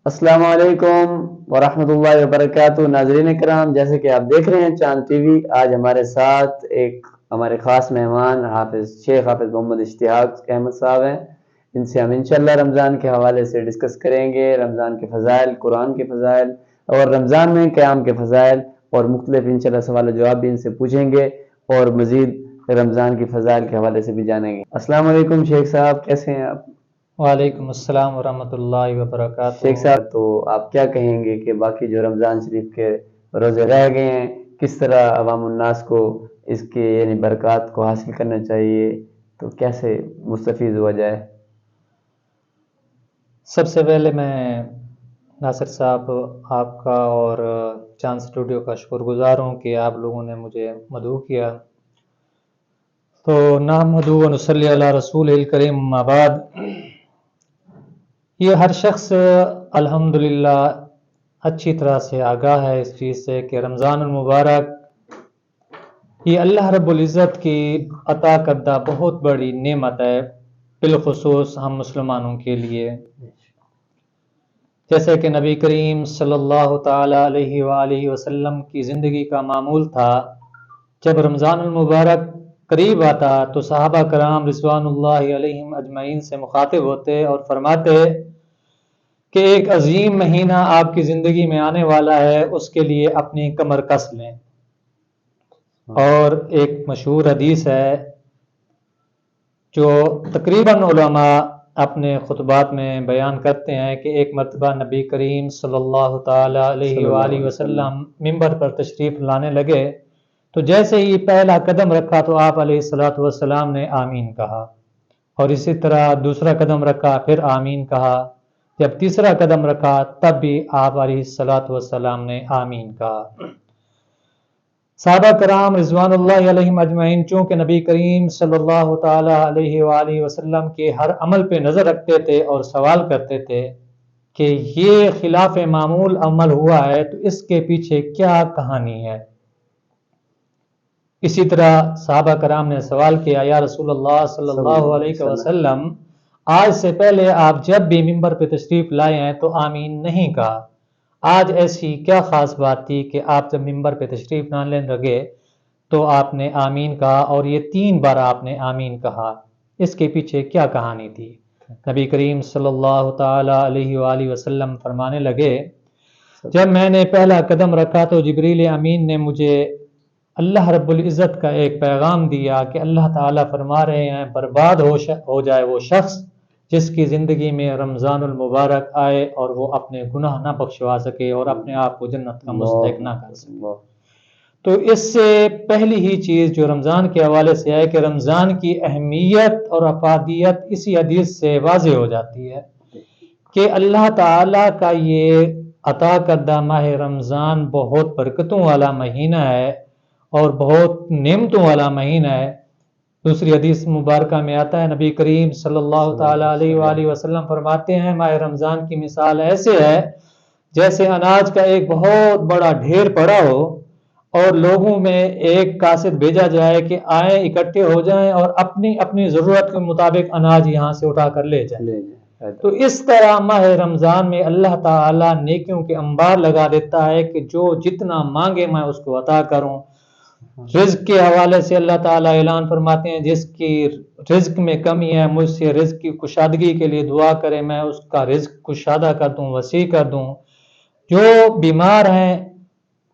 السلام علیکم ورحمۃ اللہ وبرکاتہ۔ ناظرین کرام، جیسے کہ آپ دیکھ رہے ہیں چاند ٹی وی، آج ہمارے ساتھ ایک ہمارے خاص مہمان شیخ حافظ محمد اشتیاق احمد صاحب ہیں۔ ان سے ہم انشاءاللہ رمضان کے حوالے سے ڈسکس کریں گے، رمضان کے فضائل، قرآن کے فضائل اور رمضان میں قیام کے فضائل، اور مختلف انشاءاللہ سوال و جواب بھی ان سے پوچھیں گے اور مزید رمضان کے فضائل کے حوالے سے بھی جانیں گے۔ السلام علیکم شیخ صاحب، کیسے ہیں آپ؟ وعلیکم السلام ورحمۃ اللہ وبرکاتہ۔ شیخ صاحب، تو آپ کیا کہیں گے کہ باقی جو رمضان شریف کے روزے رہ گئے ہیں، کس طرح عوام الناس کو اس کے یعنی برکات کو حاصل کرنا چاہیے، تو کیسے مستفید ہوا جائے؟ سب سے پہلے میں ناصر صاحب آپ کا اور چاند اسٹوڈیو کا شکر گزار ہوں کہ آپ لوگوں نے مجھے مدعو کیا۔ تو نحمدہ و نصلی علی رسول الکریم، اما بعد۔ یہ ہر شخص الحمدللہ اچھی طرح سے آگاہ ہے اس چیز سے کہ رمضان المبارک یہ اللہ رب العزت کی عطا کردہ بہت بڑی نعمت ہے، بالخصوص ہم مسلمانوں کے لیے۔ جیسے کہ نبی کریم صلی اللہ تعالی علیہ وآلہ وسلم کی زندگی کا معمول تھا، جب رمضان المبارک قریب آتا تو صحابہ کرام رضوان اللہ علیہم اجمعین سے مخاطب ہوتے اور فرماتے کہ ایک عظیم مہینہ آپ کی زندگی میں آنے والا ہے، اس کے لیے اپنی کمر کس لیں۔ اور ایک مشہور حدیث ہے جو تقریباً علماء اپنے خطبات میں بیان کرتے ہیں کہ ایک مرتبہ نبی کریم صلی اللہ تعالی علیہ وآلہ وسلم منبر پر تشریف لانے لگے تو جیسے ہی پہلا قدم رکھا تو آپ علیہ الصلوۃ والسلام نے آمین کہا، اور اسی طرح دوسرا قدم رکھا پھر آمین کہا، جب تیسرا قدم رکھا تب بھی آپ علیہ الصلوۃ والسلام نے آمین کہا۔ صحابہ کرام رضوان اللہ علیہم اجمعین چونکہ نبی کریم صلی اللہ تعالی علیہ وآلہ وسلم کے ہر عمل پہ نظر رکھتے تھے اور سوال کرتے تھے کہ یہ خلاف معمول عمل ہوا ہے تو اس کے پیچھے کیا کہانی ہے۔ اسی طرح صحابہ کرام نے سوال کیا، یا رسول اللہ صلی اللہ علیہ وسلم، آج سے پہلے آپ جب بھی منبر پہ تشریف لائے ہیں تو آمین نہیں کہا، آج ایسی کیا خاص بات تھی کہ آپ جب منبر پہ تشریف لانے لگے تو آپ نے آمین کہا، اور یہ 3 بار آپ نے آمین کہا، اس کے پیچھے کیا کہانی تھی؟ نبی کریم صلی اللہ تعالی علیہ وآلہ وسلم فرمانے لگے، جب میں نے پہلا قدم رکھا تو جبریل امین نے مجھے اللہ رب العزت کا ایک پیغام دیا کہ اللہ تعالیٰ فرما رہے ہیں برباد ہو جائے وہ شخص جس کی زندگی میں رمضان المبارک آئے اور وہ اپنے گناہ نہ بخشوا سکے اور اپنے آپ کو جنت کا مستحق نہ کر سکے۔ تو اس سے پہلی ہی چیز جو رمضان کے حوالے سے ہے کہ رمضان کی اہمیت اور افادیت اسی حدیث سے واضح ہو جاتی ہے کہ اللہ تعالیٰ کا یہ عطا کردہ ماہ رمضان بہت برکتوں والا مہینہ ہے اور بہت نعمتوں والا مہینہ ہے۔ دوسری حدیث مبارکہ میں آتا ہے، نبی کریم صلی اللہ تعالی علیہ وآلہ وسلم فرماتے ہیں ماہ رمضان کی مثال ایسے ہے جیسے اناج کا ایک بہت بڑا ڈھیر پڑا ہو اور لوگوں میں ایک قاصد بھیجا جائے کہ آئیں اکٹھے ہو جائیں اور اپنی اپنی ضرورت کے مطابق اناج یہاں سے اٹھا کر لے جائیں۔ تو اس طرح ماہ رمضان میں اللہ تعالیٰ نیکیوں کے انبار لگا دیتا ہے کہ جو جتنا مانگے میں اس کو عطا کروں۔ رزق کے حوالے سے اللہ تعالیٰ اعلان فرماتے ہیں جس کی رزق میں کمی ہے مجھ سے رزق کی کشادگی کے لیے دعا کرے، میں اس کا رزق کشادہ کر دوں، وسیع کر دوں۔ جو بیمار ہیں،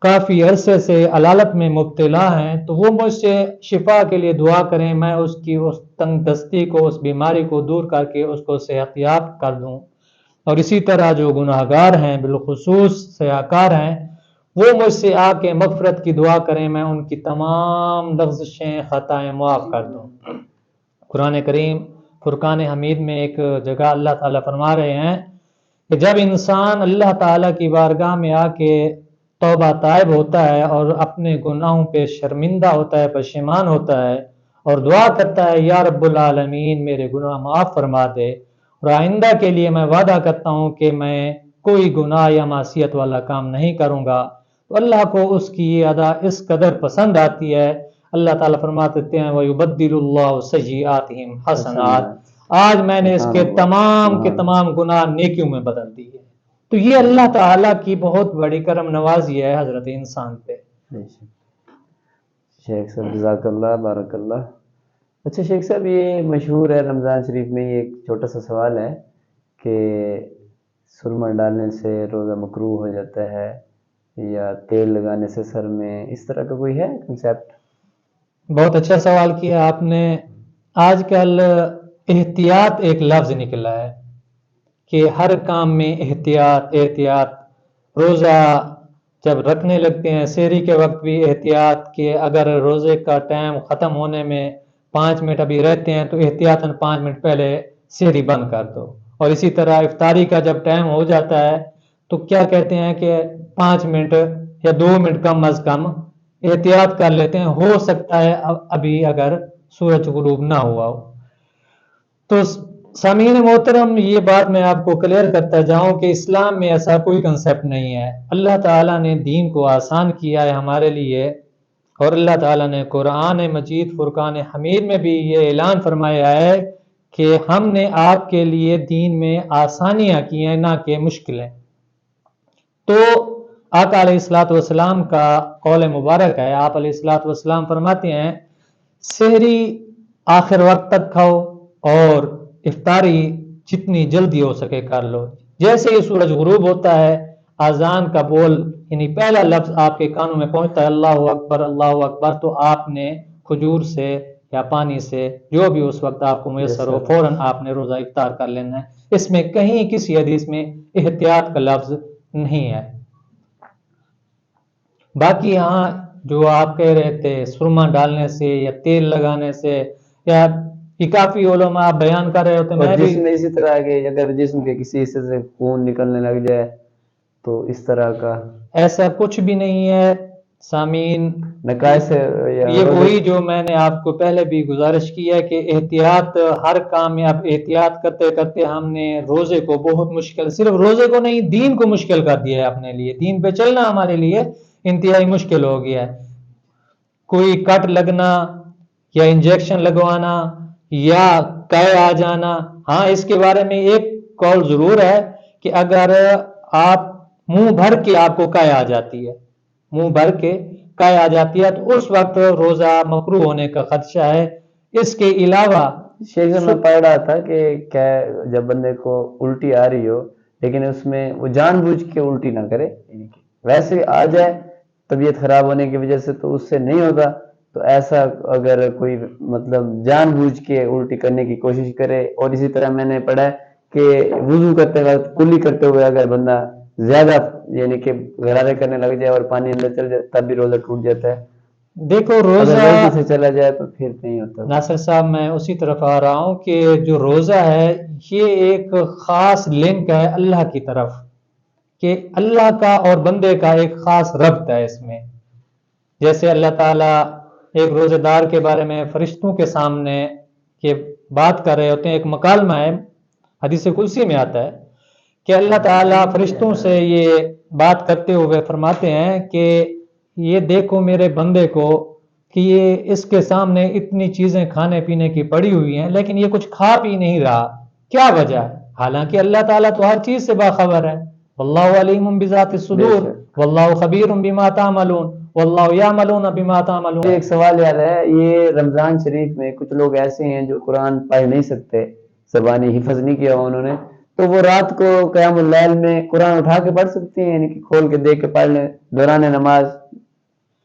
کافی عرصے سے علالت میں مبتلا ہیں، تو وہ مجھ سے شفا کے لیے دعا کریں، میں اس کی اس تنگ دستی کو، اس بیماری کو دور کر کے اس کو صحت یاب کر دوں۔ اور اسی طرح جو گناہگار ہیں، بالخصوص سیاکار ہیں، وہ مجھ سے آ کے مغفرت کی دعا کریں، میں ان کی تمام لغزشیں خطائیں معاف کر دوں۔ قرآن کریم فرقان حمید میں ایک جگہ اللہ تعالیٰ فرما رہے ہیں کہ جب انسان اللہ تعالیٰ کی بارگاہ میں آ کے توبہ طائب ہوتا ہے اور اپنے گناہوں پہ شرمندہ ہوتا ہے، پشیمان ہوتا ہے اور دعا کرتا ہے یا رب العالمین میرے گناہ معاف فرما دے، اور آئندہ کے لیے میں وعدہ کرتا ہوں کہ میں کوئی گناہ یا معصیت والا کام نہیں کروں گا، تو اللہ کو اس کی یہ ادا اس قدر پسند آتی ہے۔ اللہ تعالیٰ فرماتے ہیں وَيُبَدِّلُ اللَّهُ سَيِّئَاتِهِمْ حَسَنَاتٍ، آج میں نے اس کے تمام گناہ نیکیوں میں بدل دیے۔ تو یہ اللہ تعالیٰ کی بہت بڑی کرم نوازی ہے حضرت انسان پہ. شیخ صاحب جزاک اللہ بارک اللہ. اچھا شیخ صاحب، یہ مشہور ہے رمضان شریف میں، یہ ایک چھوٹا سا سوال ہے کہ سرما ڈالنے سے روزہ مکروہ ہو جاتا ہے یا تیل لگانے سے سر میں، اس طرح کا کوئی ہے کنسیپٹ؟ بہت اچھا سوال کیا آپ نے. آج کل احتیاط ایک لفظ نکلا ہے کہ ہر کام میں احتیاط احتیاط. روزہ جب رکھنے لگتے ہیں سحری کے وقت بھی احتیاط کہ اگر روزے کا ٹائم ختم ہونے میں 5 منٹ ابھی رہتے ہیں تو احتیاطاً 5 منٹ پہلے سحری بند کر دو. اور اسی طرح افطاری کا جب ٹائم ہو جاتا ہے تو کیا کہتے ہیں کہ 5 منٹ یا 2 منٹ کم از کم احتیاط کر لیتے ہیں، ہو سکتا ہے ابھی اگر سورج غروب نہ ہوا ہو. تو سامعین محترم، یہ بات میں آپ کو کلیئر کرتا جاؤں کہ اسلام میں ایسا کوئی کنسیپٹ نہیں ہے. اللہ تعالیٰ نے دین کو آسان کیا ہے ہمارے لیے، اور اللہ تعالیٰ نے قرآن مجید فرقان حمید میں بھی یہ اعلان فرمایا ہے کہ ہم نے آپ کے لیے دین میں آسانیاں کی ہیں نہ کہ مشکلیں. تو آقا علیہ الصلوۃ والسلام کا قول مبارک ہے، آپ علیہ الصلوۃ والسلام فرماتے ہیں سحری آخر وقت تک کھاؤ اور افطاری جتنی جلدی ہو سکے کر لو. جیسے ہی سورج غروب ہوتا ہے اذان کا بول یعنی پہلا لفظ آپ کے کانوں میں پہنچتا ہے اللہ اکبر، تو آپ نے کھجور سے یا پانی سے جو بھی اس وقت آپ کو میسر ہو فوراً آپ نے روزہ افطار کر لینا ہے. اس میں کہیں کسی حدیث میں احتیاط کا لفظ نہیں ہے. باقی ہاں جو آپ کہہ رہے تھے سرما ڈالنے سے یا تیل لگانے سے، یا یہ کافی علماء بیان کر رہے ہوتے ہیں. میں جسم میں اسی طرح کہ اگر جسم کے کسی حصے سے خون نکلنے لگ جائے تو اس طرح کا ایسا کچھ بھی نہیں ہے سامعین. نقائص یہ وہی جو میں نے آپ کو پہلے بھی گزارش کی ہے کہ احتیاط ہر کام میں. اب احتیاط کرتے کرتے ہم نے روزے کو بہت مشکل، صرف روزے کو نہیں دین کو مشکل کر دیا ہے اپنے لیے. دین پہ چلنا ہمارے لیے انتہائی مشکل ہو گیا ہے. کوئی کٹ لگنا یا انجیکشن لگوانا یا قے آ جانا، ہاں اس کے بارے میں ایک قول ضرور ہے کہ اگر آپ منہ بھر کے آپ کو قے آ جاتی ہے، منہ بھر کے قے آ جاتی ہے تو اس وقت روزہ مکروہ ہونے کا خدشہ ہے. اس کے علاوہ شیخ میں پڑھ رہا تھا کہ جب بندے کو الٹی آ رہی ہو لیکن اس میں وہ جان بوجھ کے الٹی نہ کرے، ویسے آ جائے طبیعت خراب ہونے کی وجہ سے تو اس سے نہیں ہوتا، تو ایسا اگر کوئی مطلب جان بوجھ کے الٹی کرنے کی کوشش کرے. اور اسی طرح میں نے پڑھا کہ وضو کرتے وقت کلی کرتے ہوئے اگر بندہ زیادہ یعنی کہ غرارے کرنے لگ جائے اور پانی اندر چل جائے تب بھی روزہ ٹوٹ جاتا ہے. دیکھو روزہ غلطی سے چلا جائے تو پھر نہیں ہوتا. ناصر صاحب میں اسی طرف آ رہا ہوں کہ جو روزہ ہے یہ ایک خاص لنک ہے اللہ کی طرف، کہ اللہ کا اور بندے کا ایک خاص ربط ہے اس میں. جیسے اللہ تعالیٰ ایک روزے دار کے بارے میں فرشتوں کے سامنے یہ بات کر رہے ہوتے ہیں. ایک مکالمہ ہے حدیث قدسی میں آتا ہے کہ اللہ تعالیٰ فرشتوں سے یہ بات کرتے ہوئے فرماتے ہیں کہ یہ دیکھو میرے بندے کو کہ یہ اس کے سامنے اتنی چیزیں کھانے پینے کی پڑی ہوئی ہیں لیکن یہ کچھ کھا پی نہیں رہا، کیا وجہ ہے؟ حالانکہ اللہ تعالیٰ تو ہر چیز سے باخبر ہے. واللہ علیم بذات الصدور واللہ خبیر بما تعملون واللہ یعملون بما تعملون. ایک سوال یاد ہے، یہ رمضان شریف میں کچھ لوگ ایسے ہیں جو قرآن پڑھ نہیں سکتے، زبانی حفظ نہیں کیا ہوا انہوں نے، تو وہ رات کو قیام اللیل میں قرآن اٹھا کے پڑھ سکتے ہیں، یعنی کہ کھول کے دیکھ کے پڑھ لیں دوران نماز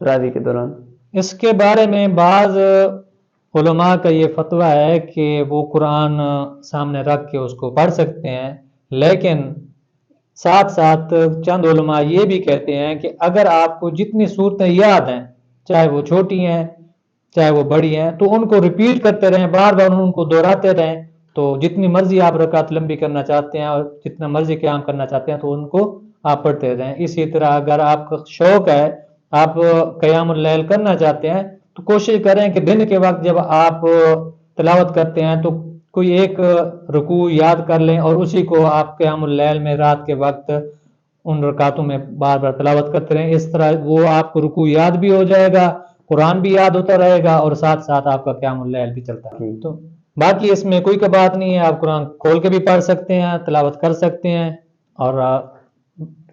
تراویح کے دوران؟ اس کے بارے میں بعض علماء کا یہ فتویٰ ہے کہ وہ قرآن سامنے رکھ کے اس کو پڑھ سکتے ہیں، لیکن ساتھ ساتھ چند علماء یہ بھی کہتے ہیں کہ اگر آپ کو جتنی صورتیں یاد ہیں چاہے وہ چھوٹی ہیں چاہے وہ بڑی ہیں تو ان کو ریپیٹ کرتے رہیں، بار بار ان کو دہراتے رہیں. تو جتنی مرضی آپ رکعت لمبی کرنا چاہتے ہیں اور جتنا مرضی قیام کرنا چاہتے ہیں تو ان کو آپ پڑھتے رہیں. اسی طرح اگر آپ کا شوق ہے آپ قیام اللیل کرنا چاہتے ہیں تو کوشش کریں کہ دن کے وقت جب آپ تلاوت کرتے ہیں تو کوئی ایک رکوع یاد کر لیں اور اسی کو آپ قیام اللیل میں رات کے وقت ان رکعتوں میں بار بار تلاوت کرتے رہیں. اس طرح وہ آپ کو رکوع یاد بھی ہو جائے گا، قرآن بھی یاد ہوتا رہے گا اور ساتھ ساتھ آپ کا قیام اللیل بھی چلتا ہے. تو باقی اس میں کوئی کا بات نہیں ہے، آپ قرآن کھول کے بھی پڑھ سکتے ہیں، تلاوت کر سکتے ہیں اور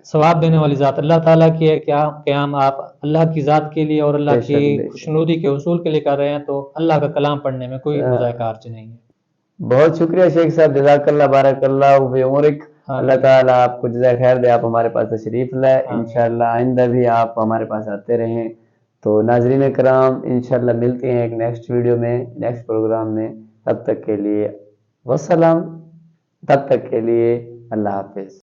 ثواب دینے والی ذات اللہ تعالیٰ کی ہے، کیا قیام آپ اللہ کی ذات کے لیے اور اللہ بے شک، کی بے شک۔ خوشنودی کے حصول کے لیے کر رہے ہیں، تو اللہ کا کلام پڑھنے میں کوئی مذائقہ حرج نہیں ہے۔ بہت شکریہ شیخ صاحب، جزاک اللہ، بارک اللہ فی عمرک۔ اللہ تعالیٰ آپ کو جزائے خیر دے، آپ ہمارے پاس تشریف لائے، انشاءاللہ آئندہ بھی آپ ہمارے پاس آتے رہیں۔ تو ناظرین کرام، انشاءاللہ ملتے ہیں ایک نیکسٹ ویڈیو میں، نیکسٹ پروگرام میں۔ تب تک کے لیے والسلام، تب تک کے لیے اللہ حافظ۔